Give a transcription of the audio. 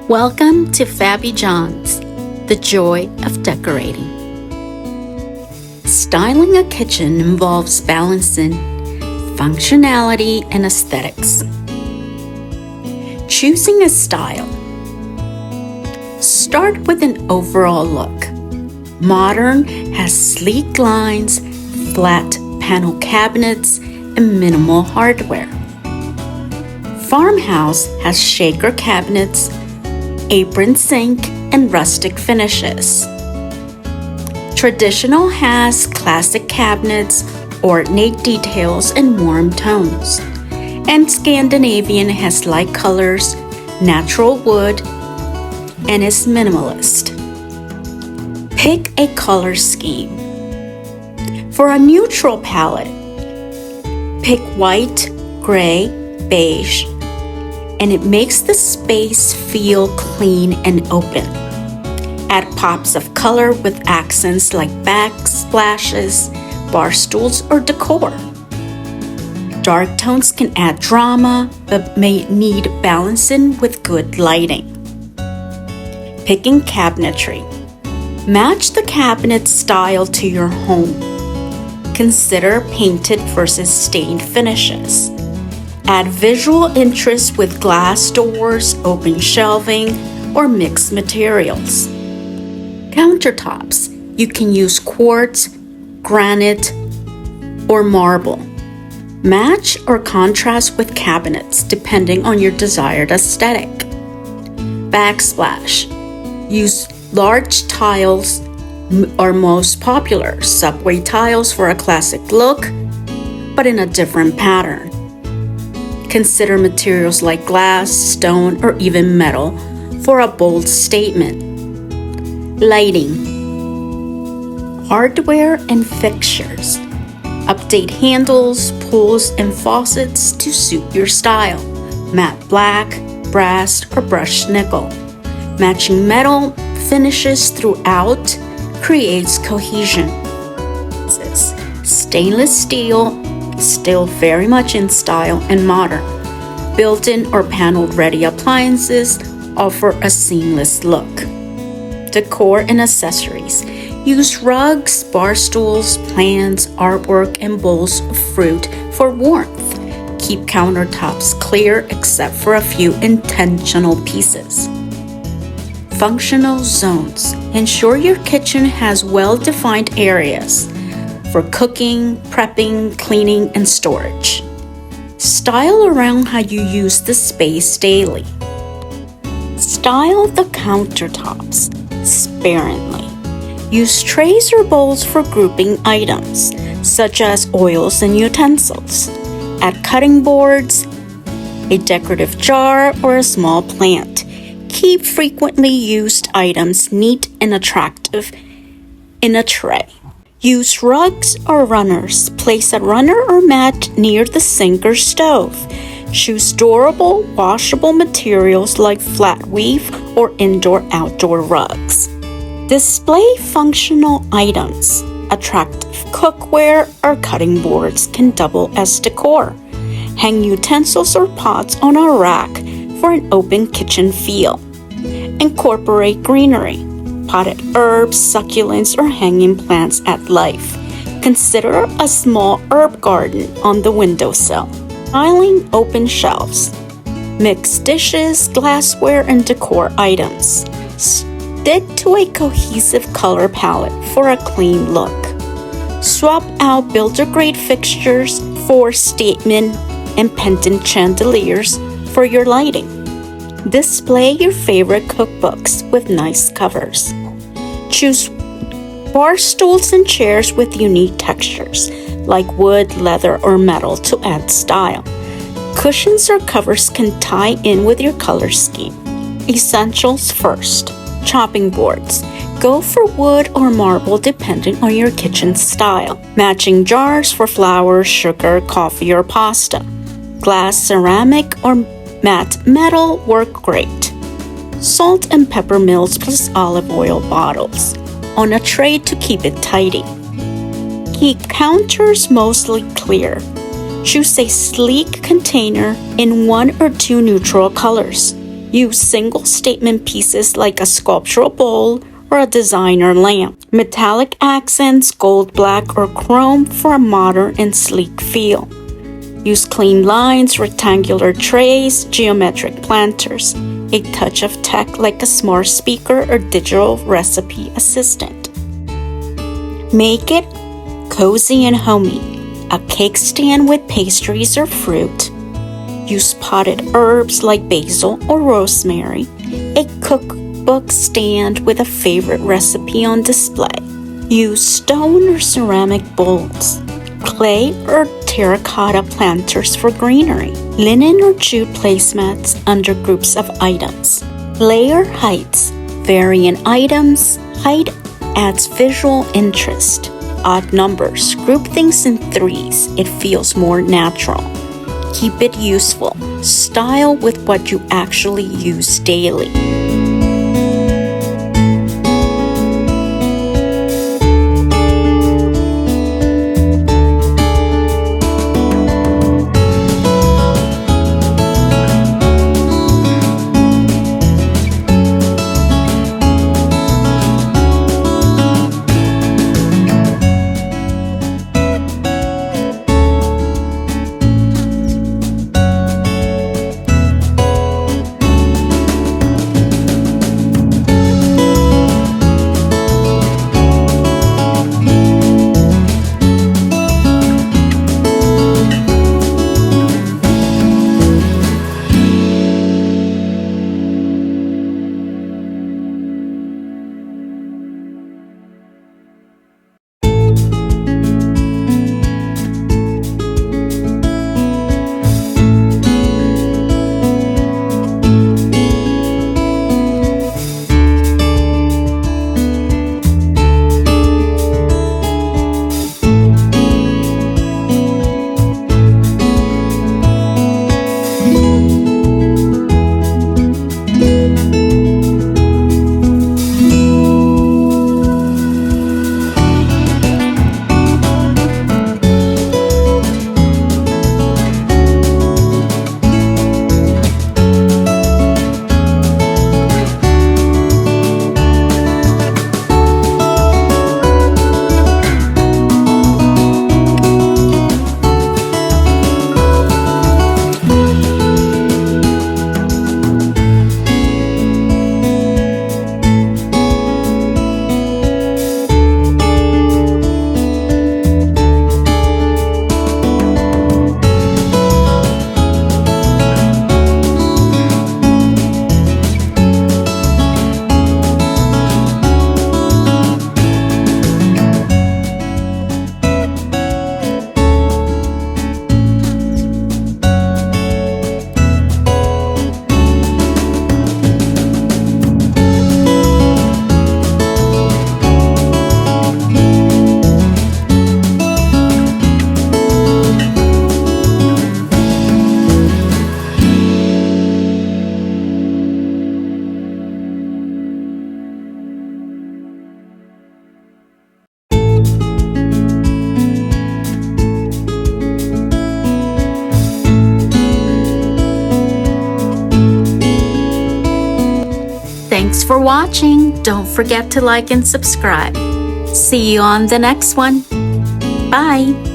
Welcome to Fabby John's, the joy of decorating. Styling a kitchen involves balancing functionality and aesthetics. Choosing a style. Start with an overall look. Modern has sleek lines, flat panel cabinets, and minimal hardware. Farmhouse has shaker cabinets, apron sink, and rustic finishes. Traditional has classic cabinets, ornate details, and warm tones. And Scandinavian has light colors, natural wood, and is minimalist. Pick a color scheme. For a neutral palette, pick white, gray, beige, and it makes the space feel clean and open. Add pops of color with accents like backsplashes, bar stools, or decor. Dark tones can add drama, but may need balancing with good lighting. Picking cabinetry. Match the cabinet style to your home. Consider painted versus stained finishes. Add visual interest with glass doors, open shelving, or mixed materials. Countertops. You can use quartz, granite, or marble. Match or contrast with cabinets depending on your desired aesthetic. Backsplash. Use large tiles are most popular. Subway tiles for a classic look, but in a different pattern. Consider materials like glass, stone, or even metal for a bold statement. Lighting. Hardware and fixtures. Update handles, pulls, and faucets to suit your style. Matte black, brass, or brushed nickel. Matching metal finishes throughout creates cohesion. Stainless steel, still very much in style and modern. Built-in or panel-ready appliances offer a seamless look. Decor and accessories. Use rugs, bar stools, plants, artwork, and bowls of fruit for warmth. Keep countertops clear except for a few intentional pieces. Functional zones. Ensure your kitchen has well-defined areas for cooking, prepping, cleaning, and storage. Style around how you use the space daily. Style the countertops sparingly. Use trays or bowls for grouping items, such as oils and utensils. Add cutting boards, a decorative jar, or a small plant. Keep frequently used items neat and attractive in a tray. Use rugs or runners. Place a runner or mat near the sink or stove. Choose durable, washable materials like flat weave or indoor-outdoor rugs. Display functional items. Attractive cookware or cutting boards can double as decor. Hang utensils or pots on a rack for an open kitchen feel. Incorporate greenery. Potted herbs, succulents, or hanging plants add life. Consider a small herb garden on the windowsill. Styling open shelves. Mix dishes, glassware, and decor items. Stick to a cohesive color palette for a clean look. Swap out builder-grade fixtures for statement and pendant chandeliers for your lighting. Display your favorite cookbooks with nice covers. Choose bar stools and chairs with unique textures, like wood, leather, or metal to add style. Cushions or covers can tie in with your color scheme. Essentials first. Chopping boards. Go for wood or marble depending on your kitchen style. Matching jars for flour, sugar, coffee, or pasta. Glass, ceramic, or matte metal work great. Salt and pepper mills plus olive oil bottles on a tray to keep it tidy. Keep counters mostly clear. Choose a sleek container in 1 or 2 neutral colors. Use single statement pieces like a sculptural bowl or a designer lamp. Metallic accents, gold, black, or chrome for a modern and sleek feel. Use clean lines, rectangular trays, geometric planters. A touch of tech like a smart speaker or digital recipe assistant. Make it cozy and homey. A cake stand with pastries or fruit. Use potted herbs like basil or rosemary. A cookbook stand with a favorite recipe on display. Use stone or ceramic bowls. Clay or terracotta planters for greenery. Linen or jute placemats under groups of items. Layer heights. Vary in items. Height adds visual interest. Odd numbers. Group things in threes. It feels more natural. Keep it useful. Style with what you actually use daily. Thanks for watching. Don't forget to like and subscribe. See you on the next one. Bye.